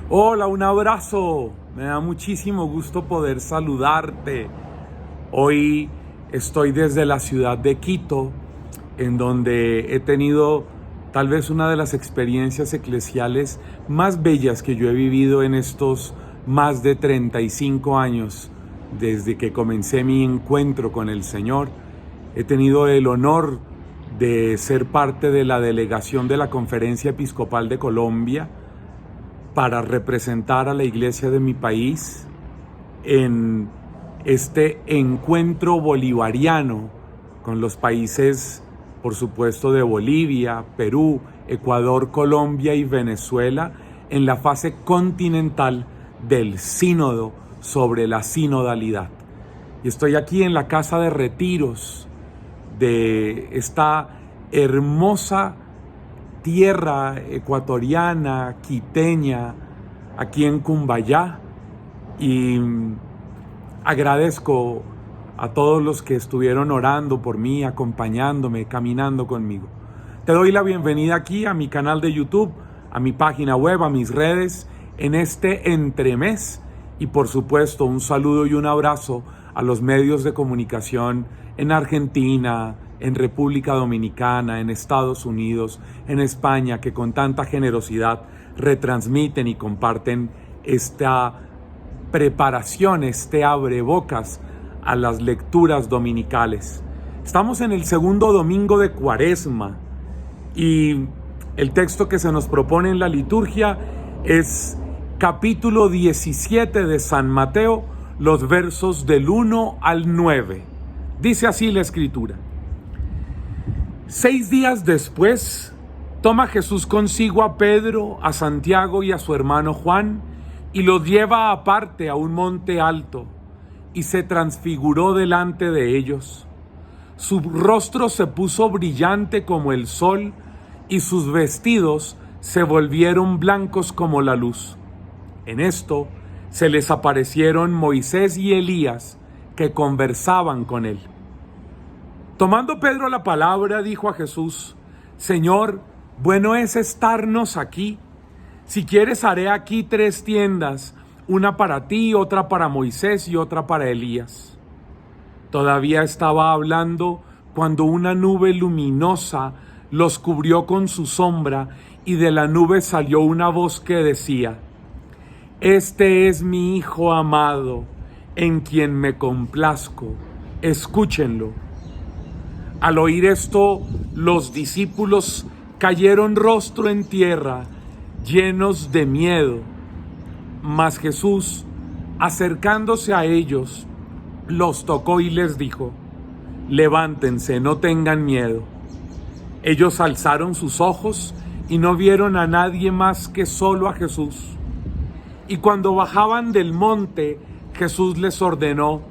Hola, un abrazo. Me da muchísimo gusto poder saludarte. Hoy estoy desde la ciudad de Quito, en donde he tenido tal vez una de las experiencias eclesiales más bellas que yo he vivido en estos más de 35 años desde que comencé mi encuentro con el Señor. He tenido el honor de ser parte de la delegación de la Conferencia Episcopal de Colombia para representar a la iglesia de mi país en este encuentro bolivariano con los países, por supuesto, de Bolivia, Perú, Ecuador, Colombia y Venezuela en la fase continental del sínodo sobre la sinodalidad. Y estoy aquí en la casa de retiros de esta hermosa tierra ecuatoriana, quiteña, aquí en Cumbayá, y agradezco a todos los que estuvieron orando por mí, acompañándome, caminando conmigo. Te doy la bienvenida aquí a mi canal de YouTube, a mi página web, a mis redes, en este entremés, y por supuesto un saludo y un abrazo a los medios de comunicación en Argentina, en República Dominicana, en Estados Unidos, en España, que con tanta generosidad retransmiten y comparten esta preparación, este abrebocas a las lecturas dominicales. Estamos en el segundo domingo de Cuaresma y el texto que se nos propone en la liturgia es capítulo 17 de San Mateo, los versos del 1 al 9. Dice así la escritura: 6 días después, toma Jesús consigo a Pedro, a Santiago y a su hermano Juan, y los lleva aparte a un monte alto, y se transfiguró delante de ellos. Su rostro se puso brillante como el sol, y sus vestidos se volvieron blancos como la luz. En esto se les aparecieron Moisés y Elías, que conversaban con él. Tomando Pedro la palabra, dijo a Jesús: Señor, bueno es estarnos aquí. Si quieres, haré aquí 3 tiendas, una para ti, otra para Moisés y otra para Elías. Todavía estaba hablando cuando una nube luminosa los cubrió con su sombra, y de la nube salió una voz que decía: Este es mi Hijo amado, en quien me complazco, escúchenlo. Al oír esto, los discípulos cayeron rostro en tierra, llenos de miedo. Mas Jesús, acercándose a ellos, los tocó y les dijo: Levántense, no tengan miedo. Ellos alzaron sus ojos y no vieron a nadie más que solo a Jesús. Y cuando bajaban del monte, Jesús les ordenó: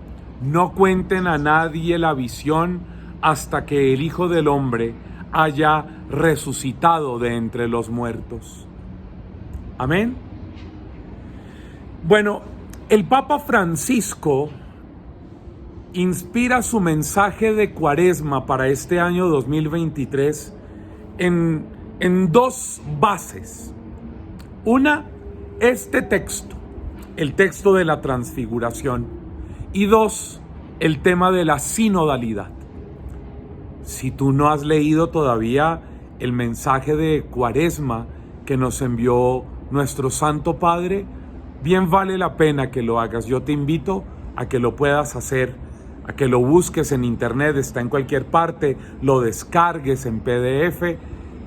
No cuenten a nadie la visión hasta que el Hijo del Hombre haya resucitado de entre los muertos. Amén. Bueno, el Papa Francisco inspira su mensaje de Cuaresma para este año 2023 en 2 bases. Una, este texto, el texto de la transfiguración, y 2, el tema de la sinodalidad. Si tú no has leído todavía el mensaje de Cuaresma que nos envió nuestro Santo Padre, bien vale la pena que lo hagas. Yo te invito a que lo puedas hacer, a que lo busques en internet, está en cualquier parte, lo descargues en PDF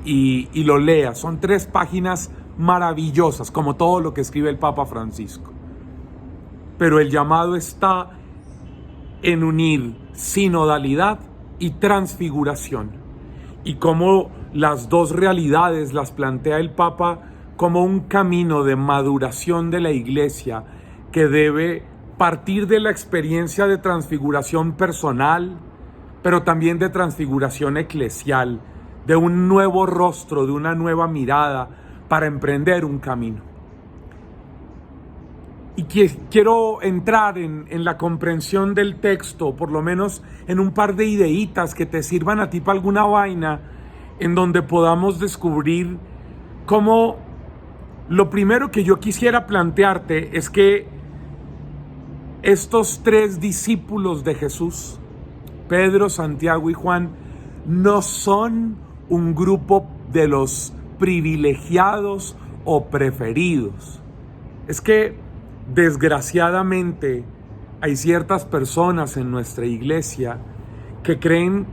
y lo leas. Son 3 páginas maravillosas, como todo lo que escribe el Papa Francisco. Pero el llamado está en unir sinodalidad y transfiguración, y cómo las 2 realidades las plantea el Papa como un camino de maduración de la Iglesia que debe partir de la experiencia de transfiguración personal, pero también de transfiguración eclesial, de un nuevo rostro, de una nueva mirada para emprender un camino. Y quiero entrar en la comprensión del texto, por lo menos en un par de ideitas que te sirvan a ti para alguna vaina, en donde podamos descubrir cómo Lo primero que yo quisiera plantearte es que estos tres discípulos de Jesús, Pedro, Santiago y Juan, no son un grupo de los privilegiados o preferidos. Es que, desgraciadamente, hay ciertas personas en nuestra iglesia que creen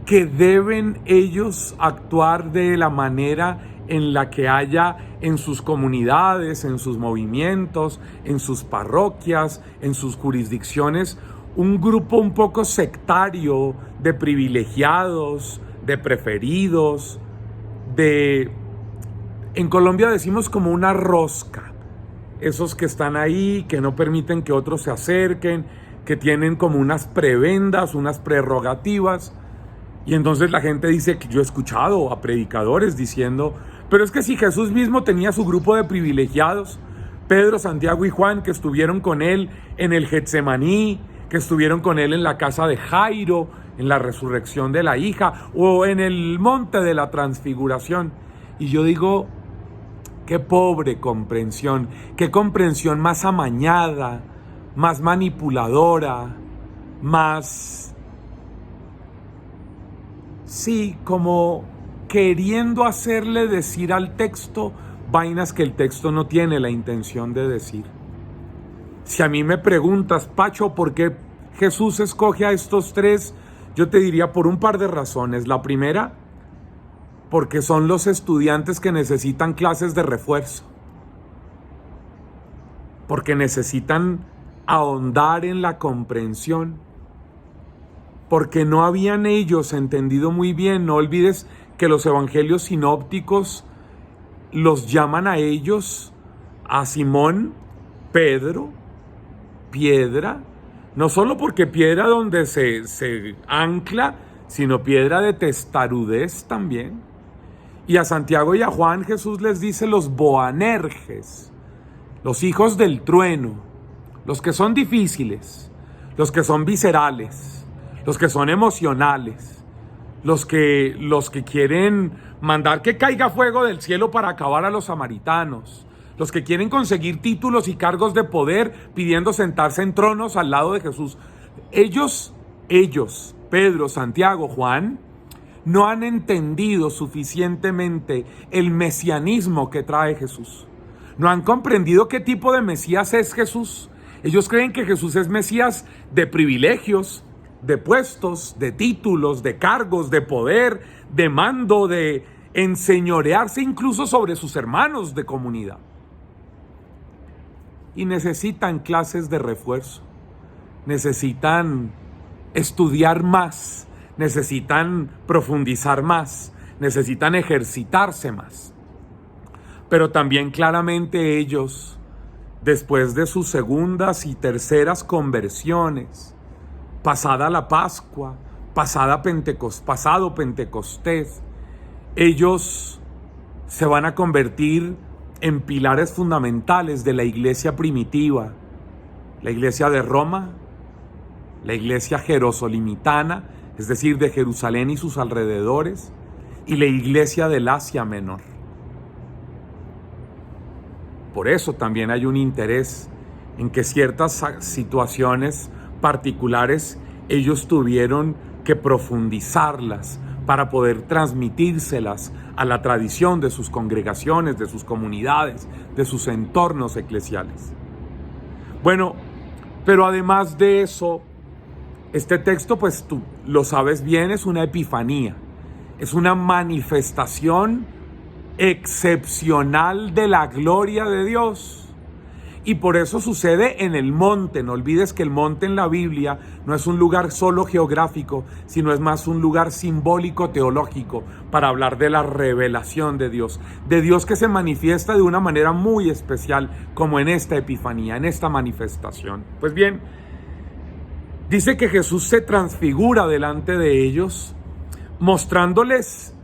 que deben ellos actuar de la manera en la que haya en sus comunidades, en sus movimientos, en sus parroquias, en sus jurisdicciones, un grupo un poco sectario de privilegiados, de preferidos, en Colombia decimos como una rosca, esos que están ahí, que no permiten que otros se acerquen, que tienen como unas prebendas, unas prerrogativas. Y entonces la gente dice que yo he escuchado a predicadores diciendo, pero es que si Jesús mismo tenía su grupo de privilegiados, Pedro, Santiago y Juan, que estuvieron con él en el Getsemaní, que estuvieron con él en la casa de Jairo, en la resurrección de la hija, o en el monte de la transfiguración. Y yo digo, qué pobre comprensión, qué comprensión más amañada, más manipuladora, más... sí, como queriendo hacerle decir al texto vainas que el texto no tiene la intención de decir. Si a mí me preguntas, Pacho, ¿por qué Jesús escoge a estos tres? Yo te diría por un par de razones. La primera, porque son los estudiantes que necesitan clases de refuerzo. Porque necesitan ahondar en la comprensión. Porque no habían ellos entendido muy bien. No olvides que los evangelios sinópticos los llaman a ellos, a Simón, Pedro, piedra, no solo porque piedra donde se ancla, sino piedra de testarudez también. Y a Santiago y a Juan Jesús les dice los Boanerges, los hijos del trueno, los que son difíciles, los que son viscerales, los que son emocionales, los que quieren mandar que caiga fuego del cielo para acabar a los samaritanos, los que quieren conseguir títulos y cargos de poder pidiendo sentarse en tronos al lado de Jesús. Ellos, Pedro, Santiago, Juan, no han entendido suficientemente el mesianismo que trae Jesús. No han comprendido qué tipo de Mesías es Jesús. Ellos creen que Jesús es Mesías de privilegios, de puestos, de títulos, de cargos, de poder, de mando, de enseñorearse incluso sobre sus hermanos de comunidad. Y necesitan clases de refuerzo, necesitan estudiar más, necesitan profundizar más, necesitan ejercitarse más. Pero también claramente ellos, después de sus segundas y terceras conversiones, pasada la Pascua, pasado Pentecostés, ellos se van a convertir en pilares fundamentales de la iglesia primitiva, la iglesia de Roma, la iglesia jerosolimitana, es decir, de Jerusalén y sus alrededores, y la iglesia del Asia Menor. Por eso también hay un interés en que ciertas situaciones particulares ellos tuvieron que profundizarlas para poder transmitírselas a la tradición de sus congregaciones, de sus comunidades, de sus entornos eclesiales. Bueno, pero además de eso, este texto, pues tú lo sabes bien, es una epifanía, es una manifestación excepcional de la gloria de Dios. Y por eso sucede en el monte. No olvides que el monte en la Biblia no es un lugar solo geográfico, sino es más un lugar simbólico teológico para hablar de la revelación de Dios que se manifiesta de una manera muy especial, como en esta epifanía, en esta manifestación. Pues bien, dice que Jesús se transfigura delante de ellos, mostrándoles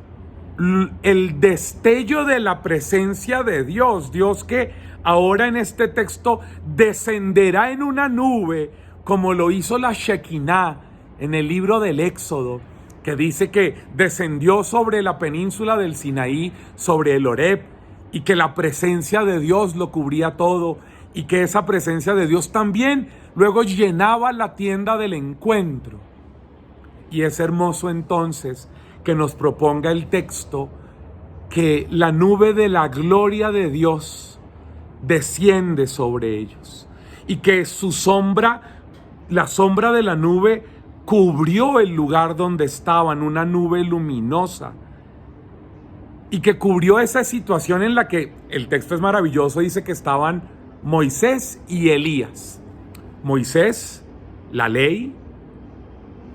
el destello de la presencia de Dios. Dios que ahora en este texto descenderá en una nube, como lo hizo la Shekinah en el libro del Éxodo, que dice que descendió sobre la península del Sinaí, sobre el Horeb, y que la presencia de Dios lo cubría todo y que esa presencia de Dios también luego llenaba la tienda del encuentro. Y es hermoso entonces que nos proponga el texto que la nube de la gloria de Dios desciende sobre ellos y que su sombra, la sombra de la nube, cubrió el lugar donde estaban, una nube luminosa, y que cubrió esa situación en la que el texto es maravilloso, dice que estaban Moisés y Elías. Moisés, la ley;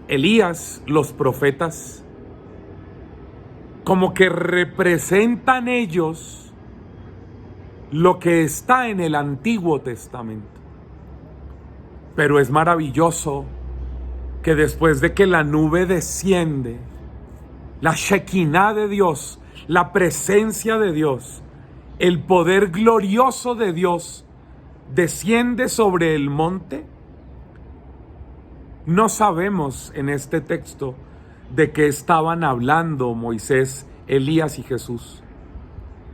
Elías, los profetas. Como que representan ellos lo que está en el Antiguo Testamento. Pero es maravilloso que después de que la nube desciende, la Shekinah de Dios, la presencia de Dios, el poder glorioso de Dios desciende sobre el monte. No sabemos en este texto de qué estaban hablando Moisés, Elías y Jesús.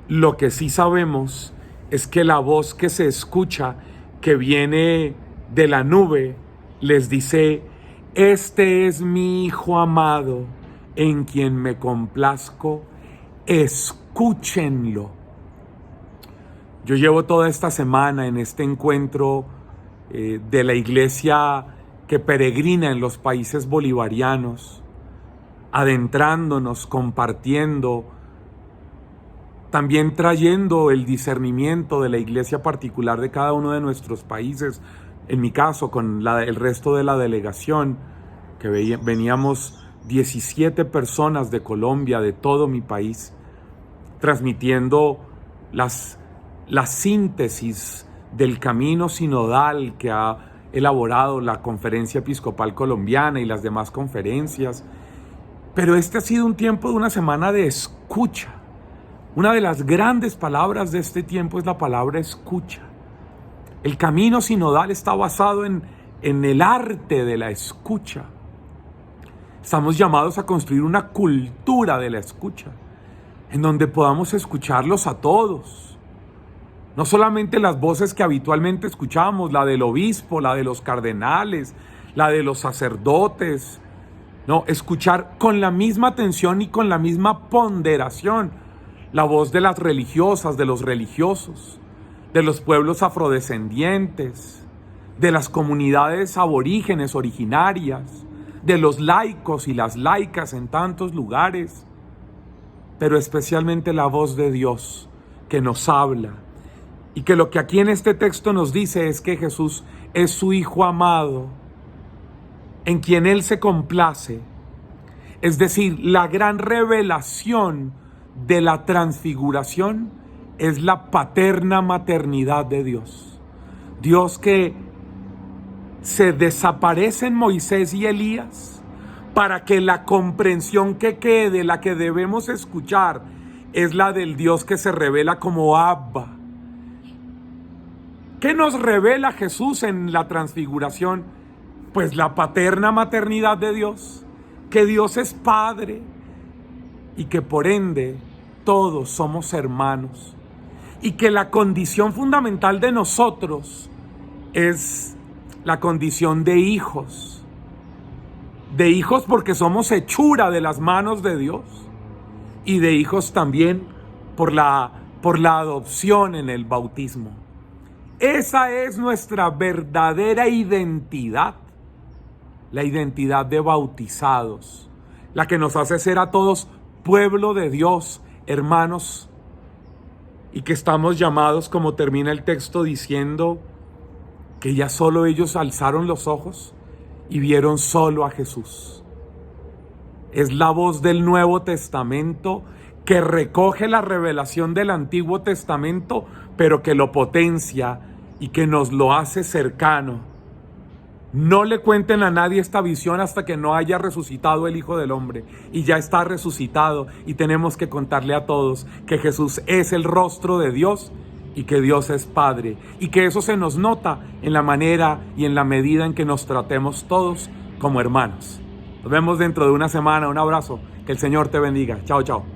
Lo que sí sabemos es que la voz que se escucha, que viene de la nube, les dice: este es mi Hijo amado, en quien me complazco, escúchenlo. Yo llevo toda esta semana en este encuentro de la iglesia que peregrina en los países bolivarianos, adentrándonos, compartiendo, también trayendo el discernimiento de la iglesia particular de cada uno de nuestros países. En mi caso, con el resto de la delegación, que veníamos 17 personas de Colombia, de todo mi país, transmitiendo la síntesis del camino sinodal que ha elaborado la Conferencia Episcopal Colombiana y las demás conferencias. Pero este ha sido un tiempo de una semana de escucha. Una de las grandes palabras de este tiempo es la palabra escucha. El camino sinodal está basado en el arte de la escucha. Estamos llamados a construir una cultura de la escucha, en donde podamos escucharlos a todos. No solamente las voces que habitualmente escuchamos, la del obispo, la de los cardenales, la de los sacerdotes. No, escuchar con la misma atención y con la misma ponderación la voz de las religiosas, de los religiosos, de los pueblos afrodescendientes, de las comunidades aborígenes originarias, de los laicos y las laicas en tantos lugares, pero especialmente la voz de Dios que nos habla, y que lo que aquí en este texto nos dice es que Jesús es su Hijo amado, en quien Él se complace. Es decir, la gran revelación de la transfiguración es la paterna maternidad de Dios. Dios que se desaparece en Moisés y Elías para que la comprensión que quede, la que debemos escuchar, es la del Dios que se revela como Abba. ¿Qué nos revela Jesús en la transfiguración? Pues la paterna maternidad de Dios, que Dios es Padre y que por ende todos somos hermanos, y que la condición fundamental de nosotros es la condición de hijos porque somos hechura de las manos de Dios, y de hijos también por la adopción en el bautismo. Esa es nuestra verdadera identidad, la identidad de bautizados, la que nos hace ser a todos pueblo de Dios, hermanos, y que estamos llamados, como termina el texto diciendo, que ya solo ellos alzaron los ojos y vieron solo a Jesús. Es la voz del Nuevo Testamento que recoge la revelación del Antiguo Testamento, pero que lo potencia y que nos lo hace cercano. No le cuenten a nadie esta visión hasta que no haya resucitado el Hijo del Hombre, y ya está resucitado, y tenemos que contarle a todos que Jesús es el rostro de Dios y que Dios es Padre, y que eso se nos nota en la manera y en la medida en que nos tratemos todos como hermanos. Nos vemos dentro de una semana. Un abrazo. Que el Señor te bendiga. Chao, chao.